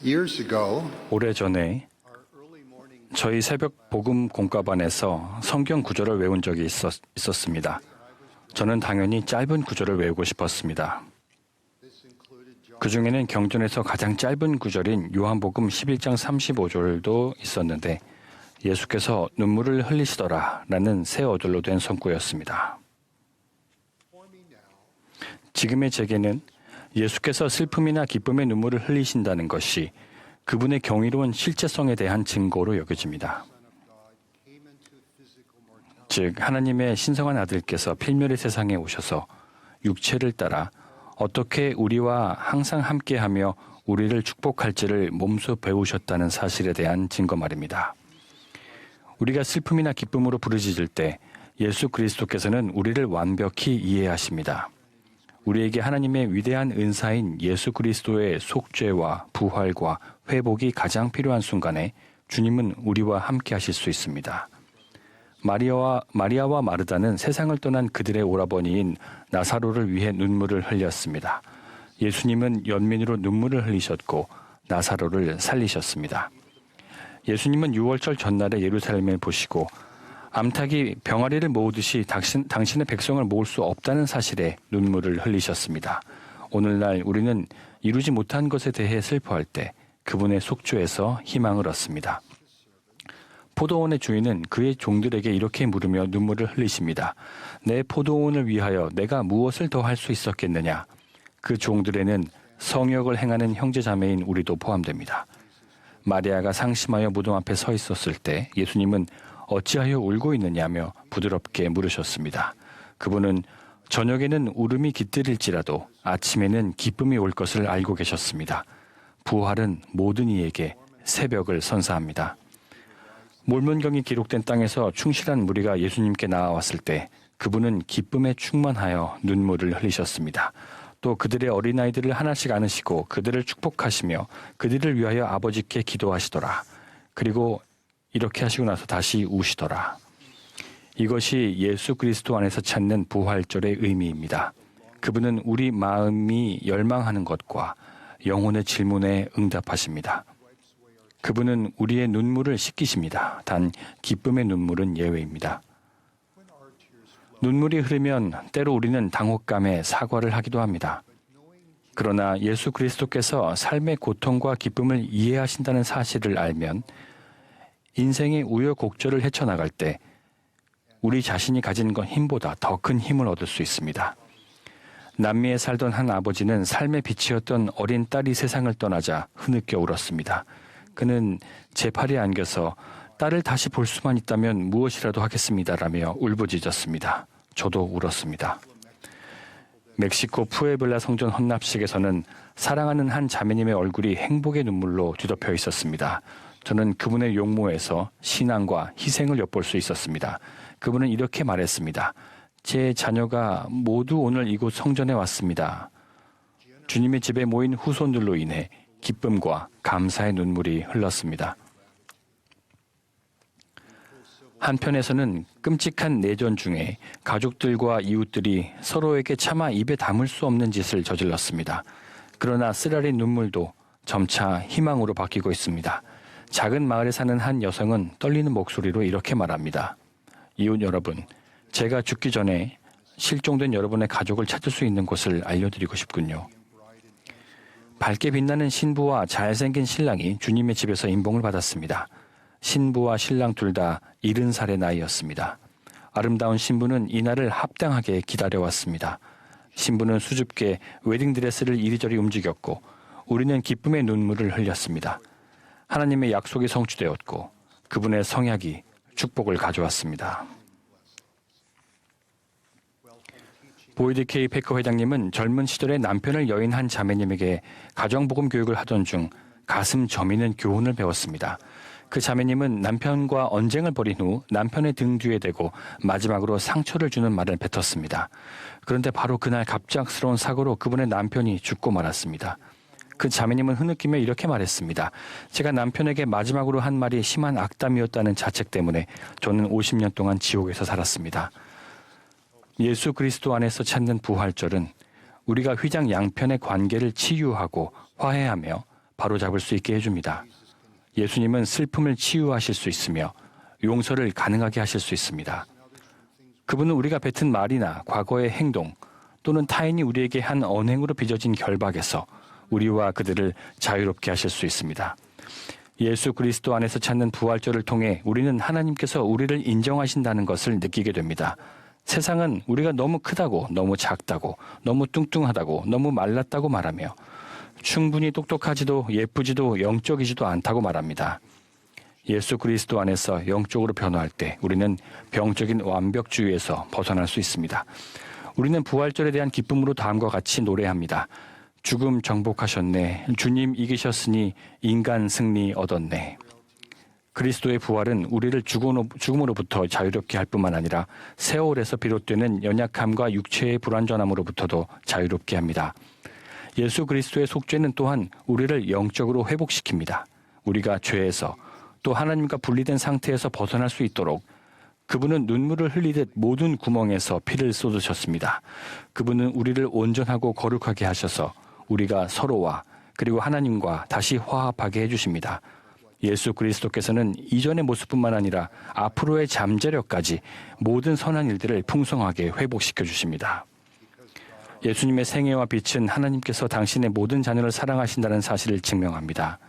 Years ago, 오래전에 저희 새벽 복음 공과반에서 성경 구절을 외운 적이 있었습니다. 저는 당연히 짧은 구절을 외우고 싶었습니다. 그 중에는 경전에서 가장 짧은 구절인 요한복음 11장 35절도 있었는데 예수께서 눈물을 흘리시더라 라는 새 어절로 된 성구였습니다. 지금의 제게는 예수께서 슬픔이나 기쁨의 눈물을 흘리신다는 것이 그분의 경이로운 실제성에 대한 증거로 여겨집니다. 즉 하나님의 신성한 아들께서 필멸의 세상에 오셔서 육체를 따라 어떻게 우리와 항상 함께하며 우리를 축복할지를 몸소 배우셨다는 사실에 대한 증거 말입니다. 우리가 슬픔이나 기쁨으로 부르짖을 때 예수 그리스도께서는 우리를 완벽히 이해하십니다. 우리에게 하나님의 위대한 은사인 예수 그리스도의 속죄와 부활과 회복이 가장 필요한 순간에 주님은 우리와 함께 하실 수 있습니다. 마리아와 마르다는 세상을 떠난 그들의 오라버니인 나사로를 위해 눈물을 흘렸습니다. 예수님은 연민으로 눈물을 흘리셨고 나사로를 살리셨습니다. 예수님은 유월절 전날에 예루살렘을 보시고 암탉이 병아리를 모으듯이 당신의 백성을 모을 수 없다는 사실에 눈물을 흘리셨습니다. 오늘날 우리는 이루지 못한 것에 대해 슬퍼할 때 그분의 속죄에서 희망을 얻습니다. 포도원의 주인은 그의 종들에게 이렇게 물으며 눈물을 흘리십니다. 내 포도원을 위하여 내가 무엇을 더 할 수 있었겠느냐? 그 종들에는 성역을 행하는 형제자매인 우리도 포함됩니다. 마리아가 상심하여 무덤 앞에 서 있었을 때 예수님은 어찌하여 울고 있느냐며 부드럽게 물으셨습니다. 그분은 저녁에는 울음이 깃들일지라도 아침에는 기쁨이 올 것을 알고 계셨습니다. 부활은 모든 이에게 새벽을 선사합니다. 몰문경이 기록된 땅에서 충실한 무리가 예수님께 나아왔을 때 그분은 기쁨에 충만하여 눈물을 흘리셨습니다. 또 그들의 어린아이들을 하나씩 안으시고 그들을 축복하시며 그들을 위하여 아버지께 기도하시더라. 그리고 이렇게 하시고 나서 다시 우시더라. 이것이 예수 그리스도 안에서 찾는 부활절의 의미입니다. 그분은 우리 마음이 열망하는 것과 영혼의 질문에 응답하십니다. 그분은 우리의 눈물을 씻기십니다. 단 기쁨의 눈물은 예외입니다. 눈물이 흐르면 때로 우리는 당혹감에 사과를 하기도 합니다. 그러나 예수 그리스도께서 삶의 고통과 기쁨을 이해하신다는 사실을 알면 인생의 우여곡절을 헤쳐나갈 때 우리 자신이 가진 것 힘보다 더 큰 힘을 얻을 수 있습니다. 남미에 살던 한 아버지는 삶의 빛이었던 어린 딸이 세상을 떠나자 흐느껴 울었습니다. 그는 제 팔에 안겨서 딸을 다시 볼 수만 있다면 무엇이라도 하겠습니다라며 울부짖었습니다. 저도 울었습니다. 멕시코 푸에블라 성전 헌납식에서는 사랑하는 한 자매님의 얼굴이 행복의 눈물로 뒤덮여 있었습니다. 저는 그분의 용모에서 신앙과 희생을 엿볼 수 있었습니다. 그분은 이렇게 말했습니다. 제 자녀가 모두 오늘 이곳 성전에 왔습니다. 주님의 집에 모인 후손들로 인해 기쁨과 감사의 눈물이 흘렀습니다. 한편에서는 끔찍한 내전 중에 가족들과 이웃들이 서로에게 차마 입에 담을 수 없는 짓을 저질렀습니다. 그러나 쓰라린 눈물도 점차 희망으로 바뀌고 있습니다. 작은 마을에 사는 한 여성은 떨리는 목소리로 이렇게 말합니다. 이웃 여러분, 제가 죽기 전에 실종된 여러분의 가족을 찾을 수 있는 곳을 알려드리고 싶군요. 밝게 빛나는 신부와 잘생긴 신랑이 주님의 집에서 임봉을 받았습니다. 신부와 신랑 둘 다 70살의 나이였습니다. 아름다운 신부는 이날을 합당하게 기다려왔습니다. 신부는 수줍게 웨딩드레스를 이리저리 움직였고 우리는 기쁨의 눈물을 흘렸습니다. 하나님의 약속이 성취되었고 그분의 성약이 축복을 가져왔습니다. 보이드 K 패커 회장님은 젊은 시절에 남편을 여인 한 자매님에게 가정복음 교육을 하던 중 가슴 저미는 교훈을 배웠습니다. 그 자매님은 남편과 언쟁을 벌인 후 남편의 등 뒤에 대고 마지막으로 상처를 주는 말을 뱉었습니다. 그런데 바로 그날 갑작스러운 사고로 그분의 남편이 죽고 말았습니다. 그 자매님은 흐느끼며 이렇게 말했습니다. 제가 남편에게 마지막으로 한 말이 심한 악담이었다는 자책 때문에 저는 50년 동안 지옥에서 살았습니다. 예수 그리스도 안에서 찾는 부활절은 우리가 휘장 양편의 관계를 치유하고 화해하며 바로잡을 수 있게 해줍니다. 예수님은 슬픔을 치유하실 수 있으며 용서를 가능하게 하실 수 있습니다. 그분은 우리가 뱉은 말이나 과거의 행동 또는 타인이 우리에게 한 언행으로 빚어진 결박에서 우리와 그들을 자유롭게 하실 수 있습니다. 예수 그리스도 안에서 찾는 부활절을 통해 우리는 하나님께서 우리를 인정하신다는 것을 느끼게 됩니다. 세상은 우리가 너무 크다고, 너무 작다고, 너무 뚱뚱하다고, 너무 말랐다고 말하며 충분히 똑똑하지도 예쁘지도 영적이지도 않다고 말합니다. 예수 그리스도 안에서 영적으로 변화할 때 우리는 병적인 완벽주의에서 벗어날 수 있습니다. 우리는 부활절에 대한 기쁨으로 다음과 같이 노래합니다. 죽음 정복하셨네. 주님 이기셨으니 인간 승리 얻었네. 그리스도의 부활은 우리를 죽음으로부터 자유롭게 할 뿐만 아니라 세월에서 비롯되는 연약함과 육체의 불완전함으로부터도 자유롭게 합니다. 예수 그리스도의 속죄는 또한 우리를 영적으로 회복시킵니다. 우리가 죄에서 또 하나님과 분리된 상태에서 벗어날 수 있도록 그분은 눈물을 흘리듯 모든 구멍에서 피를 쏟으셨습니다. 그분은 우리를 온전하고 거룩하게 하셔서 우리가 서로와 그리고 하나님과 다시 화합하게 해주십니다. 예수 그리스도께서는 이전의 모습뿐만 아니라 앞으로의 잠재력까지 모든 선한 일들을 풍성하게 회복시켜 주십니다. 예수님의 생애와 빛은 하나님께서 당신의 모든 자녀를 사랑하신다는 사실을 증명합니다.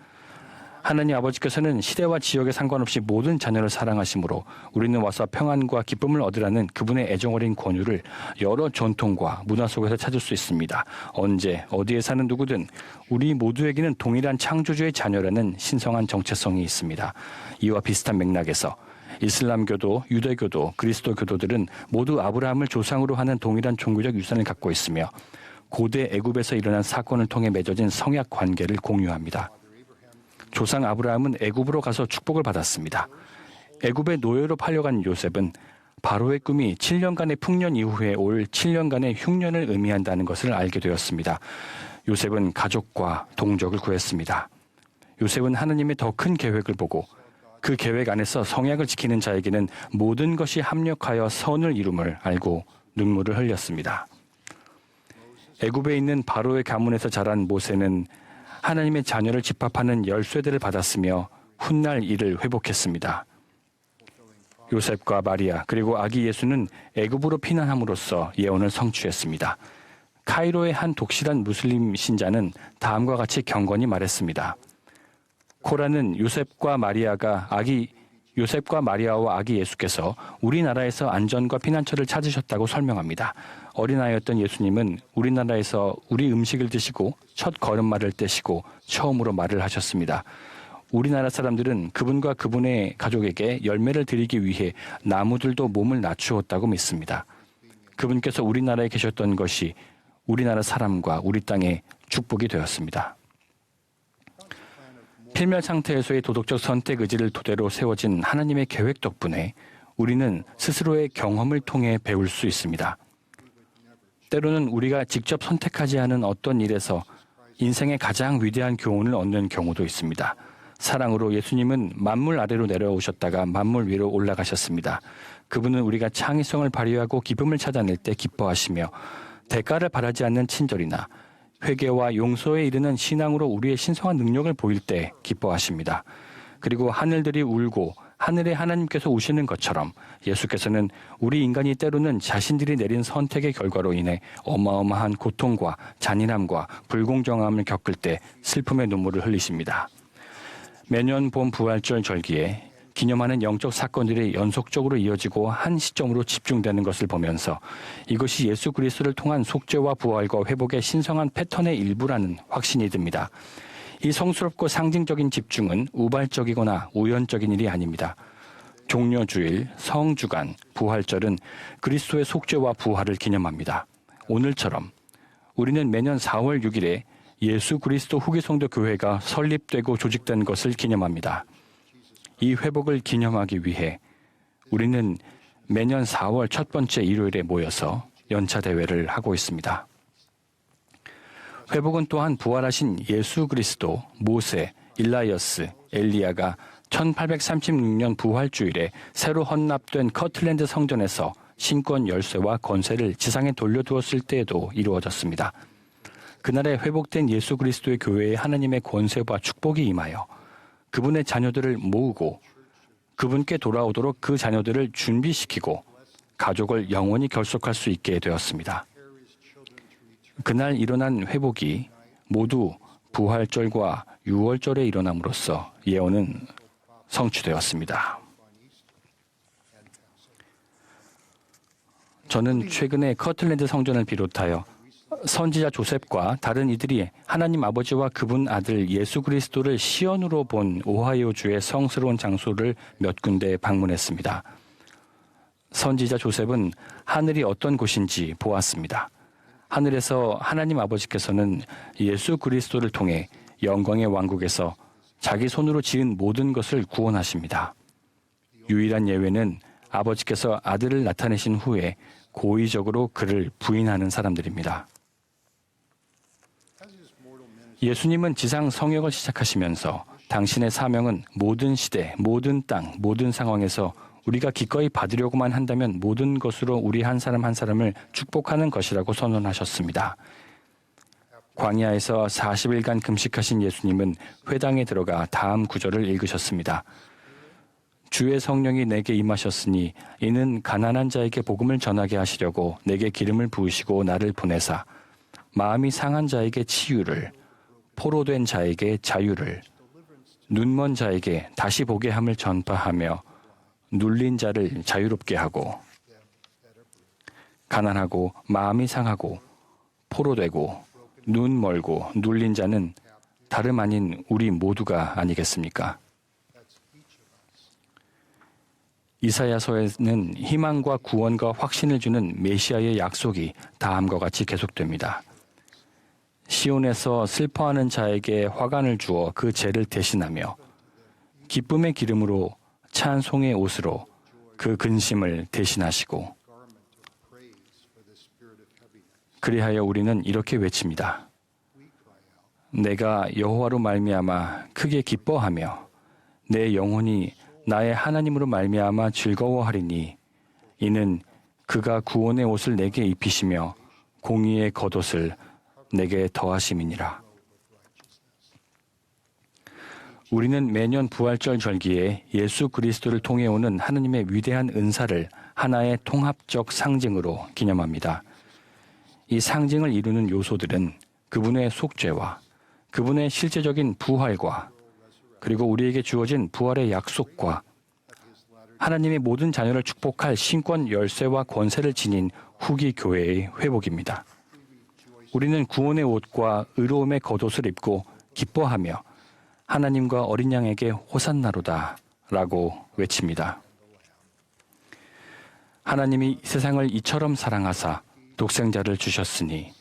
하나님 아버지께서는 시대와 지역에 상관없이 모든 자녀를 사랑하시므로 우리는 와서 평안과 기쁨을 얻으라는 그분의 애정어린 권유를 여러 전통과 문화 속에서 찾을 수 있습니다. 언제 어디에 사는 누구든 우리 모두에게는 동일한 창조주의 자녀라는 신성한 정체성이 있습니다. 이와 비슷한 맥락에서 이슬람교도, 유대교도, 그리스도교도들은 모두 아브라함을 조상으로 하는 동일한 종교적 유산을 갖고 있으며 고대 애굽에서 일어난 사건을 통해 맺어진 성약 관계를 공유합니다. 조상 아브라함은 애굽으로 가서 축복을 받았습니다. 애굽의 노예로 팔려간 요셉은 바로의 꿈이 7년간의 풍년 이후에 올 7년간의 흉년을 의미한다는 것을 알게 되었습니다. 요셉은 가족과 동족을 구했습니다. 요셉은 하나님의 더 큰 계획을 보고 그 계획 안에서 성약을 지키는 자에게는 모든 것이 합력하여 선을 이룸을 알고 눈물을 흘렸습니다. 애굽에 있는 바로의 가문에서 자란 모세는 하나님의 자녀를 집합하는 열쇠들을 받았으며 훗날 이를 회복했습니다. 요셉과 마리아 그리고 아기 예수는 애굽으로 피난함으로써 예언을 성취했습니다. 카이로의 한 독실한 무슬림 신자는 다음과 같이 경건히 말했습니다. 코란은 요셉과 마리아와 아기 예수께서 우리나라에서 안전과 피난처를 찾으셨다고 설명합니다. 어린아이였던 예수님은 우리나라에서 우리 음식을 드시고 첫 걸음마를 떼시고 처음으로 말을 하셨습니다. 우리나라 사람들은 그분과 그분의 가족에게 열매를 드리기 위해 나무들도 몸을 낮추었다고 믿습니다. 그분께서 우리나라에 계셨던 것이 우리나라 사람과 우리 땅의 축복이 되었습니다. 필멸 상태에서의 도덕적 선택 의지를 토대로 세워진 하나님의 계획 덕분에 우리는 스스로의 경험을 통해 배울 수 있습니다. 때로는 우리가 직접 선택하지 않은 어떤 일에서 인생의 가장 위대한 교훈을 얻는 경우도 있습니다. 사랑으로 예수님은 만물 아래로 내려오셨다가 만물 위로 올라가셨습니다. 그분은 우리가 창의성을 발휘하고 기쁨을 찾아낼 때 기뻐하시며 대가를 바라지 않는 친절이나 회개와 용서에 이르는 신앙으로 우리의 신성한 능력을 보일 때 기뻐하십니다. 그리고 하늘들이 울고 하늘에 하나님께서 우시는 것처럼 예수께서는 우리 인간이 때로는 자신들이 내린 선택의 결과로 인해 어마어마한 고통과 잔인함과 불공정함을 겪을 때 슬픔의 눈물을 흘리십니다. 매년 봄 부활절 절기에 기념하는 영적 사건들이 연속적으로 이어지고 한 시점으로 집중되는 것을 보면서 이것이 예수 그리스도를 통한 속죄와 부활과 회복의 신성한 패턴의 일부라는 확신이 듭니다. 이 성스럽고 상징적인 집중은 우발적이거나 우연적인 일이 아닙니다. 종려주일, 성주간, 부활절은 그리스도의 속죄와 부활을 기념합니다. 오늘처럼 우리는 매년 4월 6일에 예수 그리스도 후기성도 교회가 설립되고 조직된 것을 기념합니다. 이 회복을 기념하기 위해 우리는 매년 4월 첫 번째 일요일에 모여서 연차 대회를 하고 있습니다. 회복은 또한 부활하신 예수 그리스도, 모세, 일라이어스, 엘리야가 1836년 부활주일에 새로 헌납된 커틀랜드 성전에서 신권 열쇠와 권세를 지상에 돌려두었을 때에도 이루어졌습니다. 그날에 회복된 예수 그리스도의 교회에 하나님의 권세와 축복이 임하여 그분의 자녀들을 모으고 그분께 돌아오도록 그 자녀들을 준비시키고 가족을 영원히 결속할 수 있게 되었습니다. 그날 일어난 회복이 모두 부활절과 유월절에 일어남으로써 예언은 성취되었습니다. 저는 최근에 커틀랜드 성전을 비롯하여 선지자 조셉과 다른 이들이 하나님 아버지와 그분 아들 예수 그리스도를 시연으로 본 오하이오주의 성스러운 장소를 몇 군데 방문했습니다. 선지자 조셉은 하늘이 어떤 곳인지 보았습니다. 하늘에서 하나님 아버지께서는 예수 그리스도를 통해 영광의 왕국에서 자기 손으로 지은 모든 것을 구원하십니다. 유일한 예외는 아버지께서 아들을 나타내신 후에 고의적으로 그를 부인하는 사람들입니다. 예수님은 지상 성역을 시작하시면서 당신의 사명은 모든 시대, 모든 땅, 모든 상황에서 우리가 기꺼이 받으려고만 한다면 모든 것으로 우리 한 사람 한 사람을 축복하는 것이라고 선언하셨습니다. 광야에서 40일간 금식하신 예수님은 회당에 들어가 다음 구절을 읽으셨습니다. 주의 성령이 내게 임하셨으니 이는 가난한 자에게 복음을 전하게 하시려고 내게 기름을 부으시고 나를 보내사 마음이 상한 자에게 치유를, 포로된 자에게 자유를, 눈먼 자에게 다시 보게 함을 전파하며 눌린 자를 자유롭게 하고 가난하고 마음이 상하고 포로되고 눈 멀고 눌린 자는 다름 아닌 우리 모두가 아니겠습니까? 이사야서에는 희망과 구원과 확신을 주는 메시아의 약속이 다음과 같이 계속됩니다. 시온에서 슬퍼하는 자에게 화관을 주어 그 죄를 대신하며 기쁨의 기름으로 찬송의 옷으로 그 근심을 대신하시고 그리하여 우리는 이렇게 외칩니다. 내가 여호와로 말미암아 크게 기뻐하며 내 영혼이 나의 하나님으로 말미암아 즐거워하리니 이는 그가 구원의 옷을 내게 입히시며 공의의 겉옷을 내게 더하심이니라. 우리는 매년 부활절 절기에 예수 그리스도를 통해 오는 하나님의 위대한 은사를 하나의 통합적 상징으로 기념합니다. 이 상징을 이루는 요소들은 그분의 속죄와 그분의 실제적인 부활과 그리고 우리에게 주어진 부활의 약속과 하나님의 모든 자녀를 축복할 신권 열쇠와 권세를 지닌 후기 교회의 회복입니다. 우리는 구원의 옷과 의로움의 겉옷을 입고 기뻐하며 하나님과 어린 양에게 호산나로다 라고 외칩니다. 하나님이 세상을 이처럼 사랑하사 독생자를 주셨으니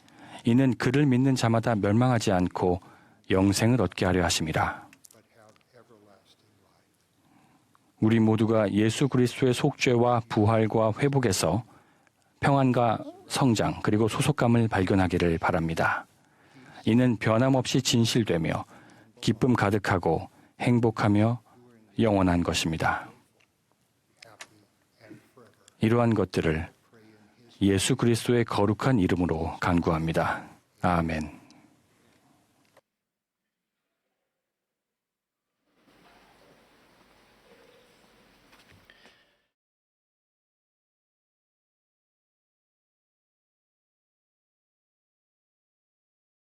이는 그를 믿는 자마다 멸망하지 않고 영생을 얻게 하려 하심이라. 우리 모두가 예수 그리스도의 속죄와 부활과 회복에서 평안과 성장 그리고 소속감을 발견하기를 바랍니다. 이는 변함없이 진실되며 기쁨 가득하고 행복하며 영원한 것입니다. 이러한 것들을 예수 그리스도의 거룩한 이름으로 간구합니다. 아멘.